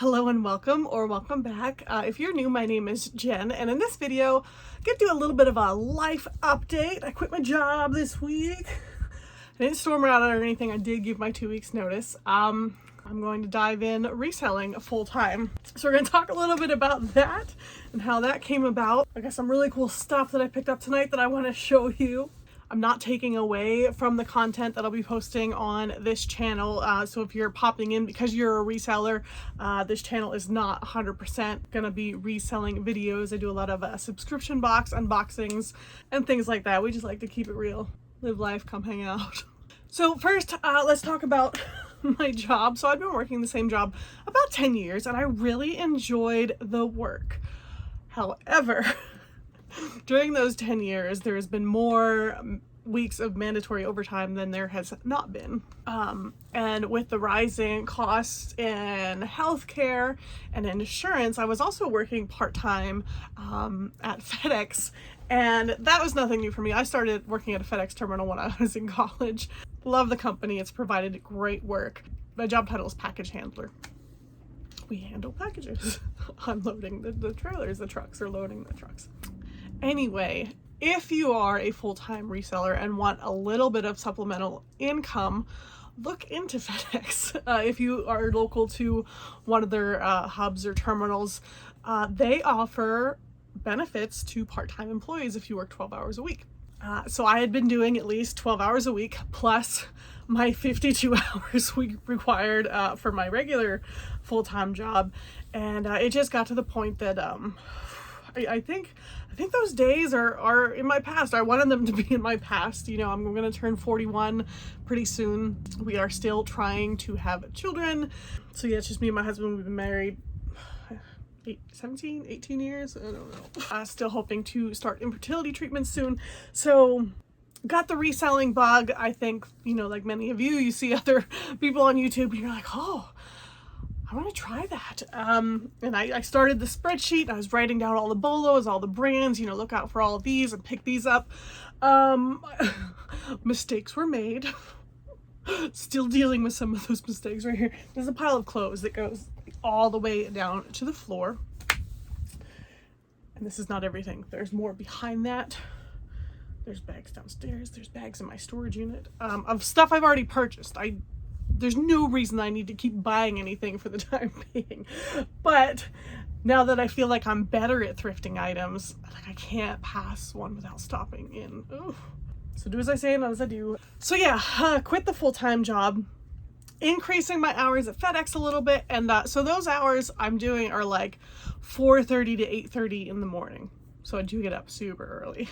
Hello and welcome, or welcome back. If you're new, my name is Jen, and in this video, I'm going to do a little bit of a life update. I quit my job this week. I didn't storm out or anything. I did give my 2 weeks notice. I'm going to dive in reselling full time. So we're going to talk a little bit about that and how that came about. I got some really cool stuff that I picked up tonight that I want to show you. I'm not taking away from the content that I'll be posting on this channel. So if you're popping in because you're a reseller, this channel is not 100% gonna be reselling videos. I do a lot of subscription box unboxings and things like that. We just like to keep it real. Live life, come hang out. So first, let's talk about my job. So I've been working the same job about 10 years and I really enjoyed the work. However, during those 10 years, there has been more weeks of mandatory overtime than there has not been. And with the rising costs in healthcare and insurance, I was also working part-time at FedEx, and that was nothing new for me. I started working at a FedEx terminal when I was in college. Love the company. It's provided great work. My job title is package handler. We handle packages, unloading the trailers, the trucks, or loading the trucks. Anyway, if you are a full-time reseller and want a little bit of supplemental income, look into FedEx. If you are local to one of their hubs or terminals, they offer benefits to part-time employees if you work 12 hours a week. So I had been doing at least 12 hours a week plus my 52 hours we required for my regular full-time job, and it just got to the point that I think those days are in my past. I wanted them to be in my past. You know, I'm going to turn 41 pretty soon. We are still trying to have children. So yeah, it's just me and my husband. We've been married 18 years. I don't know. Still hoping to start infertility treatment soon. So got the reselling bug. I think, you know, like many of you, you see other people on YouTube and you're like, oh, I want to try that. And I started the spreadsheet. I was writing down all the bolos, all the brands, you know, look out for all of these and pick these up. Mistakes were made. Still dealing with some of those mistakes right here. There's a pile of clothes that goes all the way down to the floor. And this is not everything. There's more behind that. There's bags downstairs. There's bags in my storage unit of stuff I've already purchased. There's no reason I need to keep buying anything for the time being. But now that I feel like I'm better at thrifting items, like I can't pass one without stopping in. Ooh. So do as I say, not as I do. So yeah, quit the full-time job, increasing my hours at FedEx a little bit. And so those hours I'm doing are like 4:30 to 8:30 in the morning. So I do get up super early.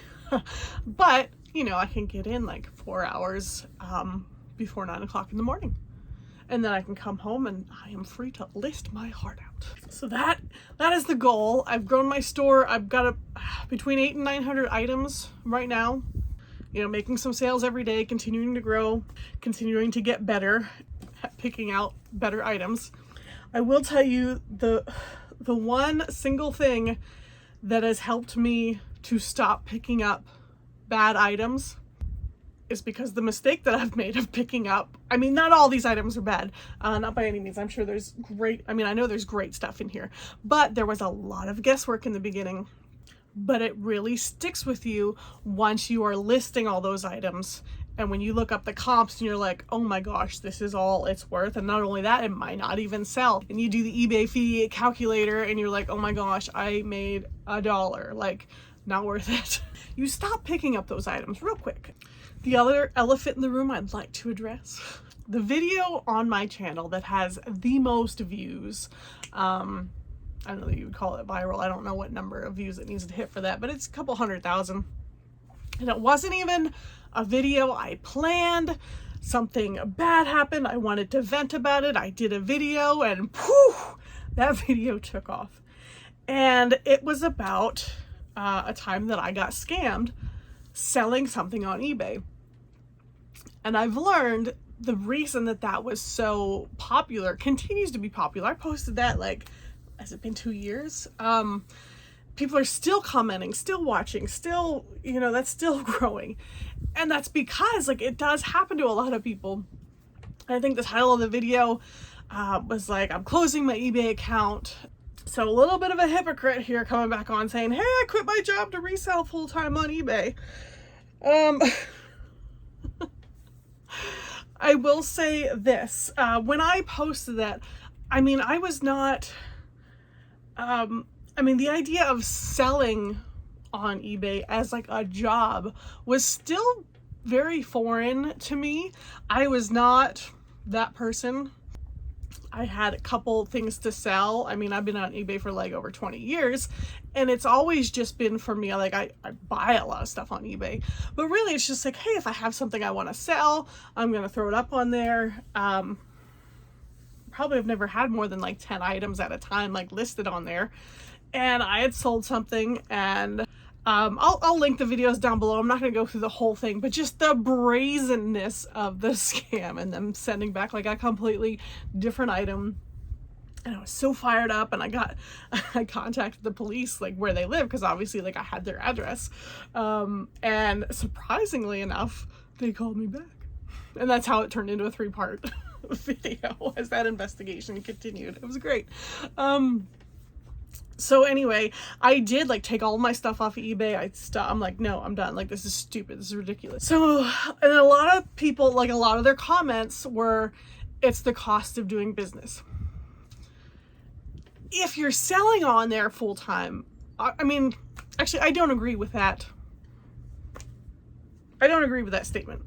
But, you know, I can get in like 4 hours before 9 o'clock in the morning. And then I can come home and I am free to list my heart out. So that is the goal. I've grown my store. I've got between 800 and 900 items right now. You know, making some sales every day, continuing to grow, continuing to get better at picking out better items. I will tell you the one single thing that has helped me to stop picking up bad items is because the mistake that I've made of picking up, I mean, not all these items are bad, not by any means. I'm sure there's I know there's great stuff in here, but there was a lot of guesswork in the beginning. But it really sticks with you once you are listing all those items. And when you look up the comps and you're like, oh my gosh, this is all it's worth. And not only that, it might not even sell. And you do the eBay fee calculator and you're like, oh my gosh, I made $1. Like, not worth it. You stop picking up those items real quick. The other elephant in the room I'd like to address, the video on my channel that has the most views, I don't know that you would call it viral. I don't know what number of views it needs to hit for that, but it's a couple 100,000. And it wasn't even a video I planned. Something bad happened. I wanted to vent about it. I did a video and poof, that video took off. And it was about a time that I got scammed selling something on eBay. And I've learned the reason that was so popular, continues to be popular. I posted that like, has it been 2 years? People are still commenting, still watching, still, you know, that's still growing. And that's because like it does happen to a lot of people. And I think the title of the video was like, I'm closing my eBay account. So a little bit of a hypocrite here coming back on saying, hey, I quit my job to resell full-time on eBay. I will say this, when I posted that, I mean, I was not, the idea of selling on eBay as like a job was still very foreign to me. I was not that person. I had a couple things to sell. I mean, I've been on eBay for like over 20 years, and it's always just been for me, like I buy a lot of stuff on eBay, but really it's just like, hey, if I have something I want to sell, I'm going to throw it up on there. Probably have never had more than like 10 items at a time like listed on there. And I had sold something, and I'll link the videos down below. I'm not going to go through the whole thing, but just the brazenness of the scam and them sending back like a completely different item. And I was so fired up, and I contacted the police, like where they live, because obviously like I had their address. And surprisingly enough, they called me back. And that's how it turned into a 3-part video as that investigation continued. It was great. So anyway, I did like take all my stuff off of eBay. I'm like, no, I'm done. Like, this is stupid. This is ridiculous. So, and a lot of people, like a lot of their comments were, it's the cost of doing business. If you're selling on there full time, I mean, actually, I don't agree with that. I don't agree with that statement.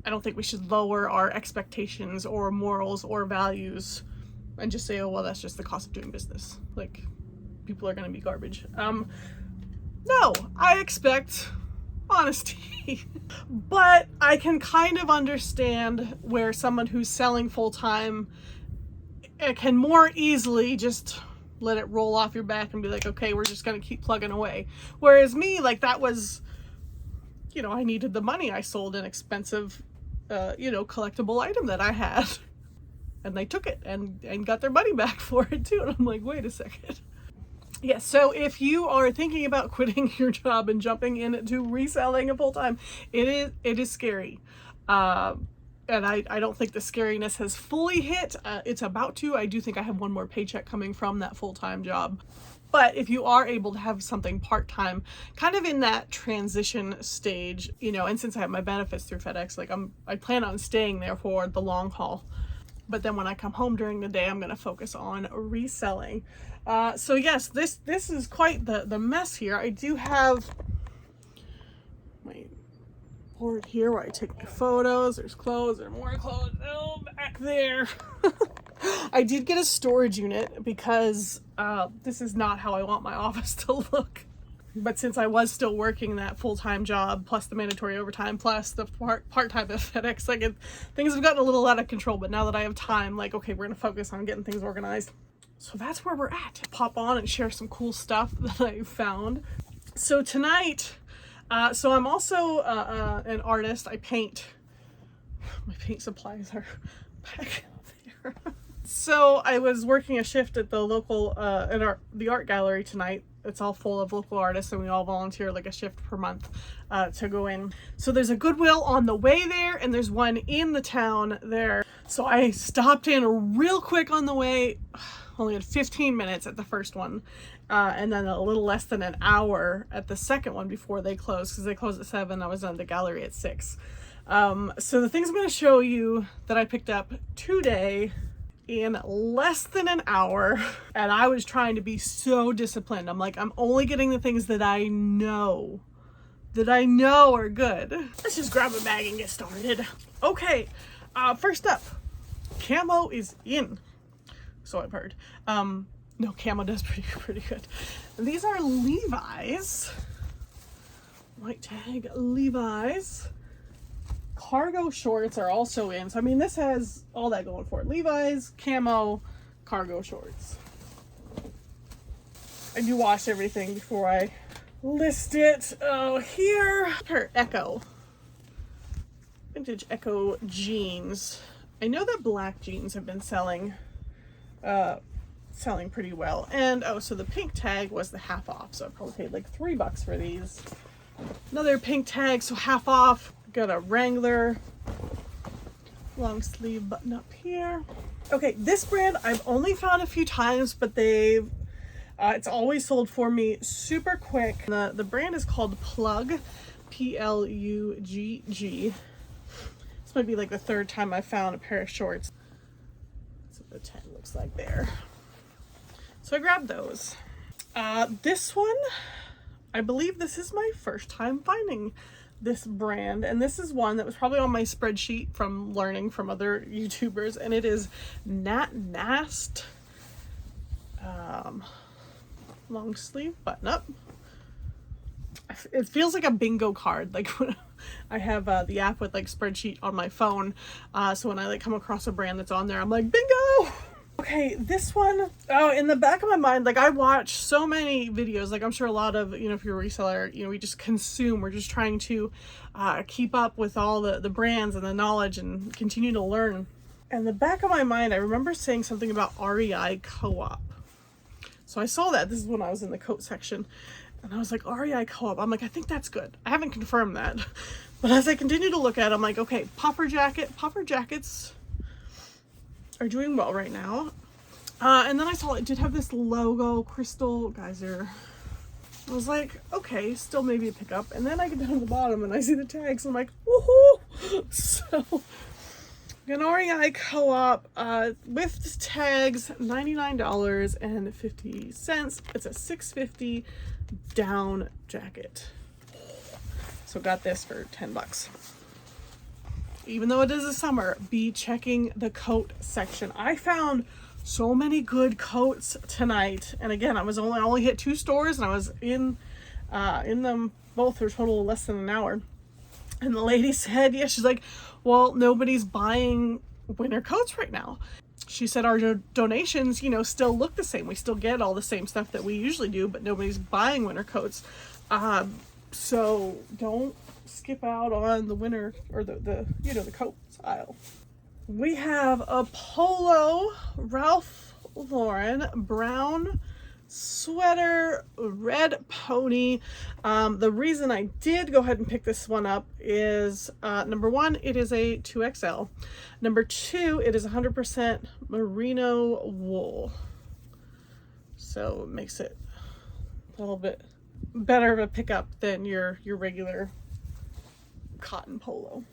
I don't think we should lower our expectations or morals or values and just say, oh, well, that's just the cost of doing business. Like, people are going to be garbage. No, I expect honesty. But I can kind of understand where someone who's selling full-time can more easily just let it roll off your back and be like, okay, we're just going to keep plugging away. Whereas me, like, that was, you know, I needed the money. I sold an expensive, collectible item that I had. And they took it and got their money back for it too. And I'm like, wait a second. Yeah, so if you are thinking about quitting your job and jumping into reselling a full-time, it is scary. And I don't think the scariness has fully hit. It's about to. I do think I have one more paycheck coming from that full-time job. But if you are able to have something part-time, kind of in that transition stage, you know, and since I have my benefits through FedEx, like I plan on staying there for the long haul. But then when I come home during the day, I'm going to focus on reselling. So yes, this is quite the mess here. I do have my board here where I take my photos. There's clothes, there's more clothes. Oh, back there. I did get a storage unit because this is not how I want my office to look. But since I was still working that full-time job, plus the mandatory overtime, plus the part-time at FedEx, like things have gotten a little out of control. But now that I have time, like, okay, we're gonna focus on getting things organized. So that's where we're at. Pop on and share some cool stuff that I found. So tonight, so I'm also an artist. I paint. My paint supplies are back there. So I was working a shift at the local the art gallery tonight. It's all full of local artists, and we all volunteer like a shift per month to go in. So there's a Goodwill on the way there, and there's one in the town there. So I stopped in real quick on the way. Only had 15 minutes at the first one, and then a little less than an hour at the second one before they closed, because they closed at 7. I was done at the gallery at 6. So the things I'm going to show you that I picked up today in less than an hour, and I was trying to be so disciplined. I'm like, I'm only getting the things that I know are good. Let's just grab a bag and get started. Okay, first up, camo is in. So I've heard. No, camo does pretty good. These are Levi's. White tag Levi's. Cargo shorts are also in. So I mean, this has all that going for it. Levi's, camo, cargo shorts. I do wash everything before I list it. Oh, here her Echo. Vintage Echo jeans. I know that black jeans have been selling pretty well. And oh, so the pink tag was the half off, so I probably paid like $3 for these. Another pink tag, so half off. Got a Wrangler long sleeve button up here. Okay, this brand I've only found a few times, but they've it's always sold for me super quick. The brand is called Plug, Plugg. This might be like the third time I found a pair of shorts. That's what the tag looks like there. So I grabbed those. This one, I believe this is my first time finding this brand, and this is one that was probably on my spreadsheet from learning from other YouTubers, and it is Nast long sleeve button up. It feels like a bingo card, like when I have the app with like spreadsheet on my phone, so when I like come across a brand that's on there, I'm like, bingo. Okay, this one, oh, in the back of my mind, like I watch so many videos, like I'm sure a lot of, you know, if you're a reseller, you know, we just consume, we're just trying to keep up with all the brands and the knowledge and continue to learn. And the back of my mind, I remember saying something about REI Co-op. So I saw that, this is when I was in the coat section, and I was like, REI Co-op, I'm like, I think that's good. I haven't confirmed that. But as I continue to look at it, I'm like, okay, puffer jackets are doing well right now. And then I saw it did have this logo, crystal geyser. I was like, okay, still maybe a pickup. And then I get down to the bottom and I see the tags and I'm like, woohoo! So, an REI Co-op with the tags, $99.50. It's a $6.50 down jacket. So got this for 10 bucks. Even though it is the summer, be checking the coat section. I found so many good coats tonight. And again, I only hit 2 stores and I was in them both for a total of less than an hour. And the lady said, yeah, she's like, well, nobody's buying winter coats right now. She said our donations, you know, still look the same. We still get all the same stuff that we usually do, but nobody's buying winter coats. So don't skip out on the winter or the you know, the coats aisle. We have a polo Ralph Lauren brown sweater, red pony. The reason I did go ahead and pick this one up is number one, it is a 2XL. Number two, it is 100% merino wool, so it makes it a little bit better of a pickup than your regular cotton polo.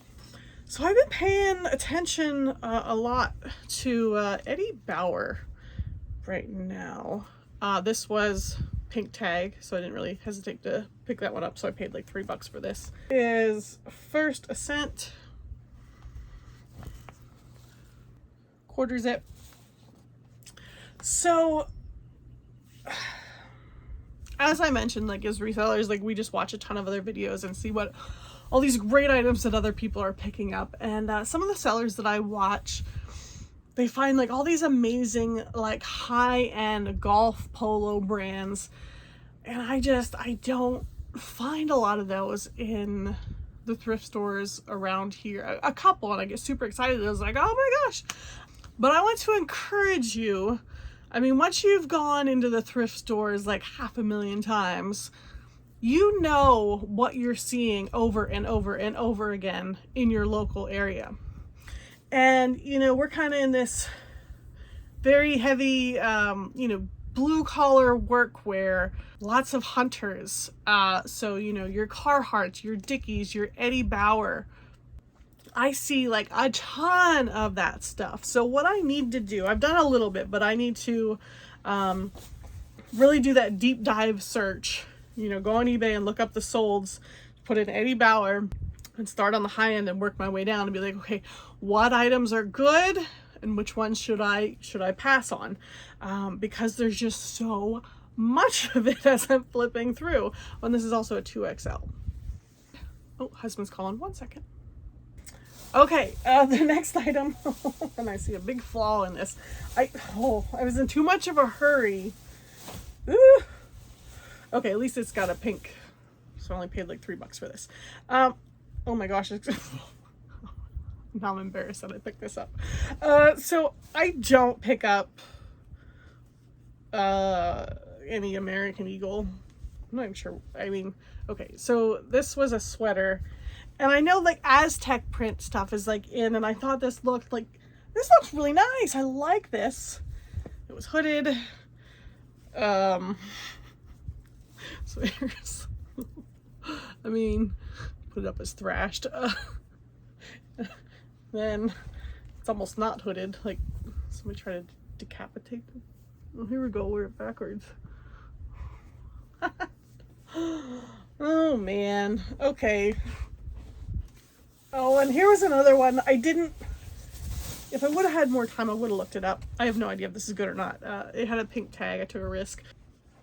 So I've been paying attention a lot to Eddie Bauer right now. This was pink tag, so I didn't really hesitate to pick that one up, so I paid like $3 for this. It is First Ascent, quarter zip. So as I mentioned, like as resellers, like we just watch a ton of other videos and see what all these great items that other people are picking up. And some of the sellers that I watch, they find like all these amazing like high-end golf polo brands, and I don't find a lot of those in the thrift stores around here. A couple, and I get super excited. I was like, oh my gosh. But I want to encourage you, I mean, once you've gone into the thrift stores like 500,000 times, you know what you're seeing over and over and over again in your local area. And, you know, we're kind of in this very heavy, you know, blue collar workwear, lots of hunters. So, you know, your Carhartts, your Dickies, your Eddie Bauer. I see like a ton of that stuff. So what I need to do, I've done a little bit, but I need to really do that deep dive search. You know, go on eBay and look up the solds, put in Eddie Bauer, and start on the high end and work my way down and be like, okay, what items are good and which ones should I pass on? Because there's just so much of it as I'm flipping through. And this is also a 2XL. Oh, husband's calling. 1 second. Okay, the next item, and I see a big flaw in this. I was in too much of a hurry. Ooh. Okay, at least it's got a pink, so I only paid like $3 for this. Oh my gosh, now I'm embarrassed that I picked this up. So I don't pick up any American Eagle. I'm not even sure. I mean, okay, so this was a sweater, and I know like Aztec print stuff is like in, and I thought this looked like This looks really nice. I like this. It was hooded. So here's, I mean, put it up as thrashed. Then it's almost not hooded. Like somebody tried to decapitate them. Oh, here we go. We're backwards. Oh man. Okay. Oh, and here was another one. If I would have had more time, I would have looked it up. I have no idea if this is good or not. It had a pink tag. I took a risk.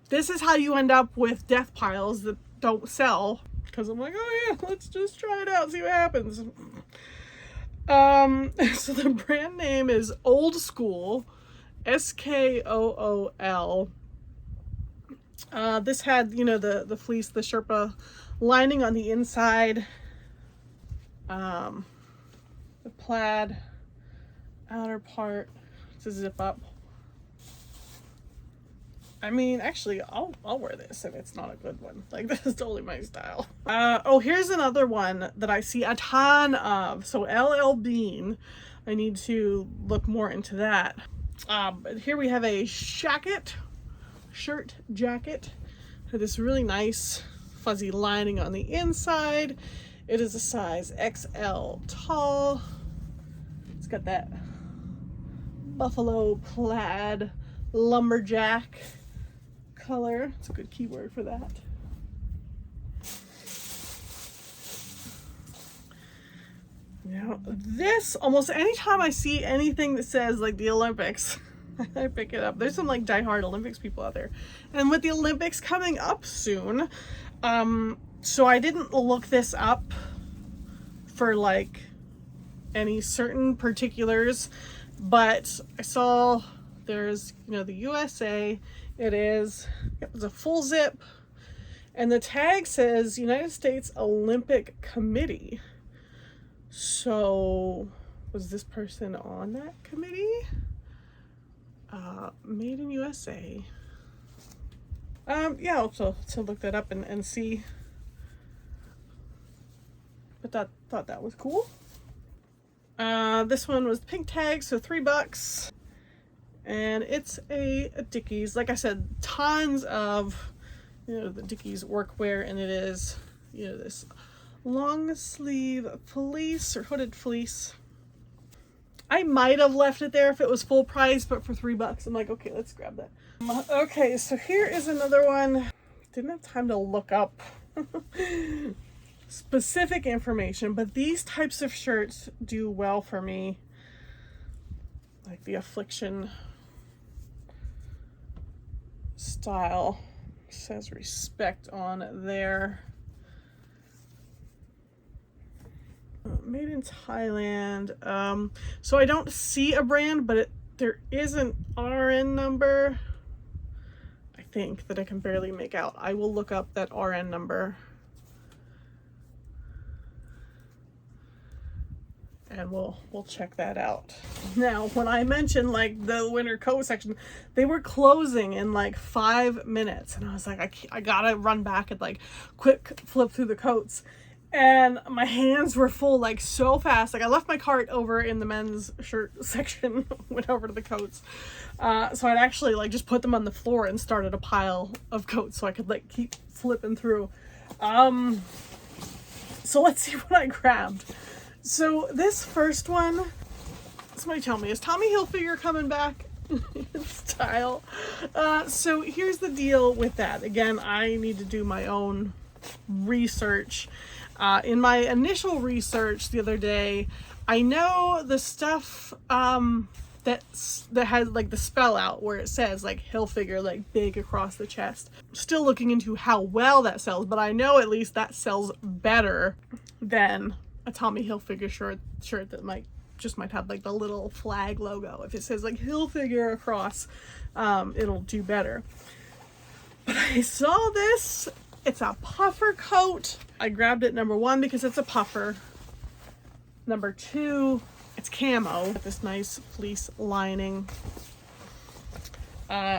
This is how you end up with death piles that don't sell. Because I'm like, oh yeah, let's just try it out, see what happens. So the brand name is Old School, SKOOL. This had, you know, the fleece, the Sherpa lining on the inside. The plaid outer part to zip up. I mean, actually, I'll wear this if it's not a good one. Like, this is totally my style. Oh, here's another one that I see a ton of. So LL Bean, I need to look more into that. But here we have a shirt jacket with this really nice fuzzy lining on the inside. It is a size XL tall. It's got that buffalo plaid lumberjack color. It's a good keyword for that. Now this, almost anytime I see anything that says like the Olympics, I pick it up. There's some like diehard Olympics people out there. And with the Olympics coming up soon, so I didn't look this up for like any certain particulars, but I saw there's, you know, the USA. It's a full zip, and the tag says United States Olympic Committee. So was this person on that committee? Made in USA. Yeah, also to look that up and see. But thought that was cool. This one was pink tag, so $3. And it's a Dickies. Like I said, tons of, you know, the Dickies workwear, and it is, you know, this long sleeve fleece or hooded fleece. I might have left it there if it was full price, but for $3, I'm like, okay, let's grab that. Okay, so here is another one. Didn't have time to look up specific information, but these types of shirts do well for me. Like the Affliction style, says respect on there. Made in Thailand. So I don't see a brand, but there is an RN number, I think, that I can barely make out. I will look up that RN number and we'll check that out. Now, when I mentioned like the winter coat section, they were closing in like 5 minutes, and I was like, I gotta run back and like quick flip through the coats. And my hands were full like so fast. Like I left my cart over in the men's shirt section, went over to the coats. So I'd actually like just put them on the floor and started a pile of coats so I could like keep flipping through. So let's see what I grabbed. So this first one, somebody tell me, is Tommy Hilfiger coming back in style? So here's the deal with that. Again, I need to do my own research. In my initial research the other day, I know the stuff that has like the spell out where it says like Hilfiger, like big across the chest. Still looking into how well that sells, but I know at least that sells better than a Tommy Hilfiger shirt that might have like the little flag logo. If it says like Hilfiger across, it'll do better. But I saw this. It's a puffer coat. I grabbed it, number one, because it's a puffer. Number two, it's camo with this nice fleece lining.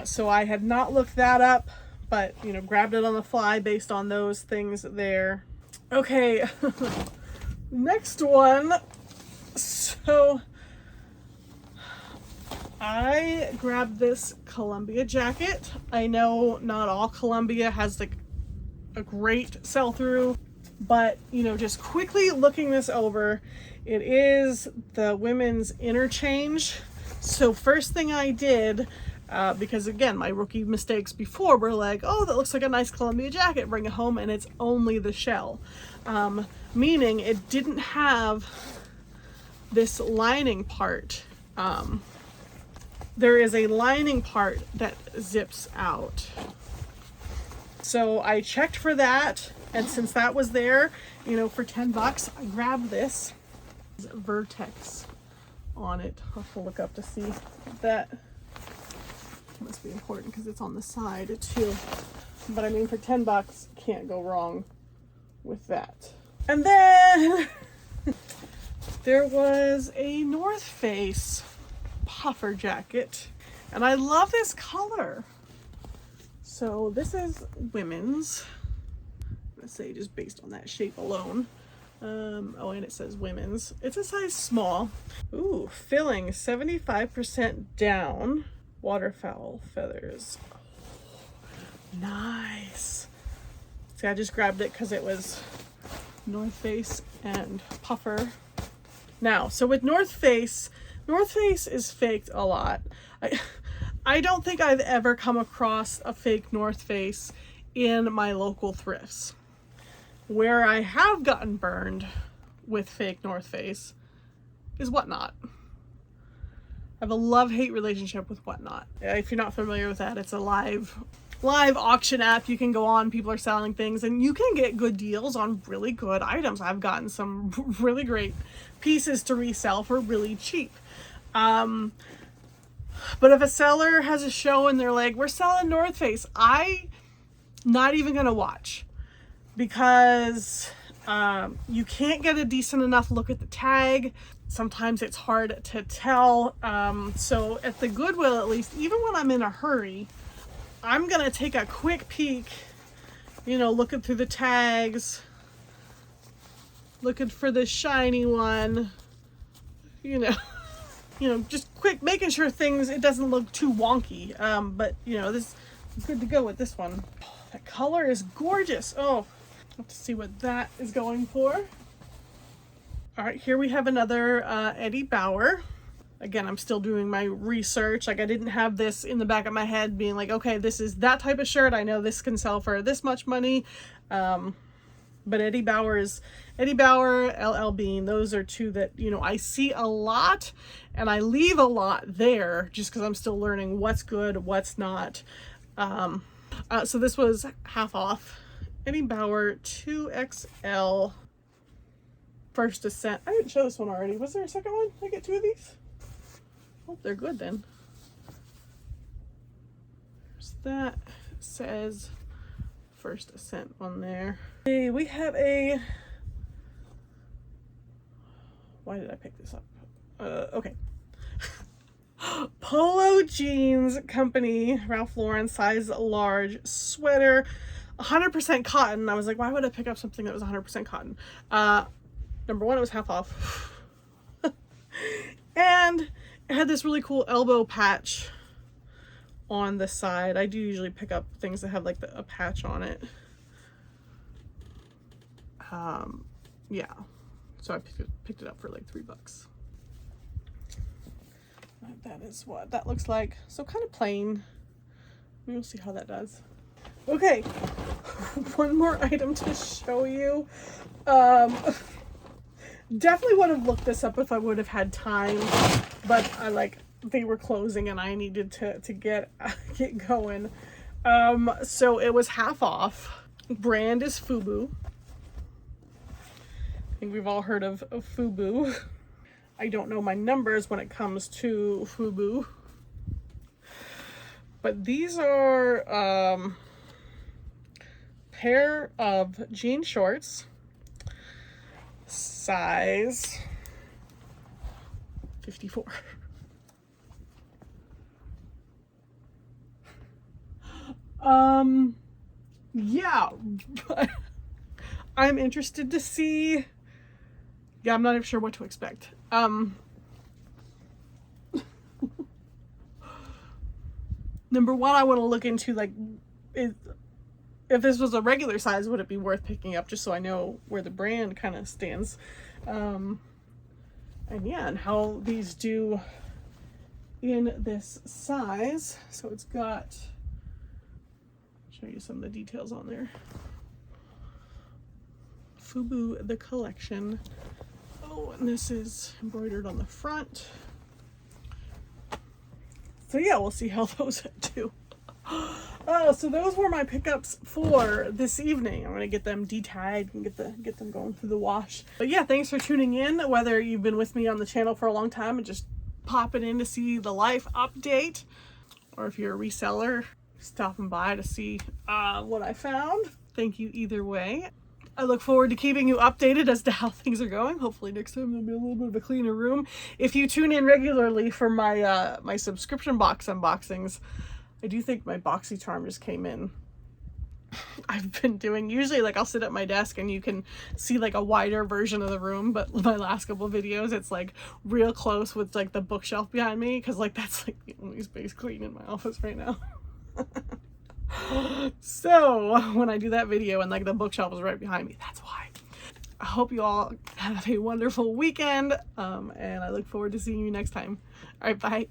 So I had not looked that up, but you know, grabbed it on the fly based on those things there. Okay, next one. So I grabbed this Columbia jacket. I know not all Columbia has like a great sell-through, but you know, just quickly looking this over, it is the women's interchange. So first thing I did, because again, my rookie mistakes before were like, oh, that looks like a nice Columbia jacket, bring it home, and it's only the shell. Meaning it didn't have this lining part. There is a lining part that zips out. So I checked for that, and since that was there, you know, for 10 bucks, I grabbed this Vertex on it. I'll have to look up to see that. Must be important because it's on the side too. But I mean, for 10 bucks, can't go wrong with that. And then there was a North Face puffer jacket, and I love this color. So this is women's. Let's say just based on that shape alone. Oh, and it says women's. It's a size small. Ooh, filling 75% down. Waterfowl feathers. Nice. See, I just grabbed it because it was North Face and puffer. Now, so with North Face is faked a lot. I don't think I've ever come across a fake North Face in my local thrifts. Where I have gotten burned with fake North Face is Whatnot. I have a love-hate relationship with Whatnot. If you're not familiar with that, it's a live auction app. You can go on, people are selling things, and you can get good deals on really good items. I've gotten some really great pieces to resell for really cheap. But if a seller has a show and they're like, we're selling North Face, I'm not even gonna watch, because you can't get a decent enough look at the tag. Sometimes it's hard to tell. So at the Goodwill, at least, even when I'm in a hurry, I'm gonna take a quick peek, you know, looking through the tags, looking for the shiny one, you know, just quick, making sure it doesn't look too wonky. But you know, this is good to go with this one. Oh, that color is gorgeous. Oh, let's see what that is going for. All right, here we have another Eddie Bauer. Again, I'm still doing my research. Like, I didn't have this in the back of my head being like, okay, this is that type of shirt. I know this can sell for this much money. But Eddie Bauer, LL Bean, those are two that, you know, I see a lot, and I leave a lot there just because I'm still learning what's good, what's not. So this was half off. Eddie Bauer 2XL First Ascent. I didn't show this one already. Was there a second one? Did I get two of these? Oh, they're good then. There's that. It says First Ascent on there. Hey, we have a... Why did I pick this up? Okay. Polo Jeans Company, Ralph Lauren, size large sweater, 100% cotton. I was like, why would I pick up something that was 100% cotton? Number one, it was half off. And it had this really cool elbow patch on the side. I do usually pick up things that have like a patch on it. Yeah. So I picked it up for like $3. That is what that looks like. So kind of plain. We'll see how that does. Okay, one more item to show you. Definitely would have looked this up if I would have had time, but they were closing and I needed to get going. So it was half off. Brand is FUBU. I think we've all heard of FUBU. I don't know my numbers when it comes to FUBU, but these are pair of jean shorts, size 54. Yeah, but I'm interested to see. Yeah, I'm not even sure what to expect. number one, I want to look into like, if this was a regular size, would it be worth picking up, just so I know where the brand kind of stands. And yeah, and how these do in this size. So it's got, show you some of the details on there. FUBU the collection. Oh, and this is embroidered on the front. So yeah, we'll see how those do. Oh, so those were my pickups for this evening. I'm gonna get them de-tagged and get them going through the wash. But yeah, thanks for tuning in. Whether you've been with me on the channel for a long time and just popping in to see the life update, or if you're a reseller, stopping by to see what I found. Thank you either way. I look forward to keeping you updated as to how things are going. Hopefully next time there'll be a little bit of a cleaner room. If you tune in regularly for my my subscription box unboxings, I do think my BoxyCharm just came in. I've been doing, usually like I'll sit at my desk and you can see like a wider version of the room, but my last couple of videos it's like real close with like the bookshelf behind me, because like that's like the only space clean in my office right now. So when I do that video and like the bookshelf is right behind me, that's why. I hope you all have a wonderful weekend, and I look forward to seeing you next time. All right, bye.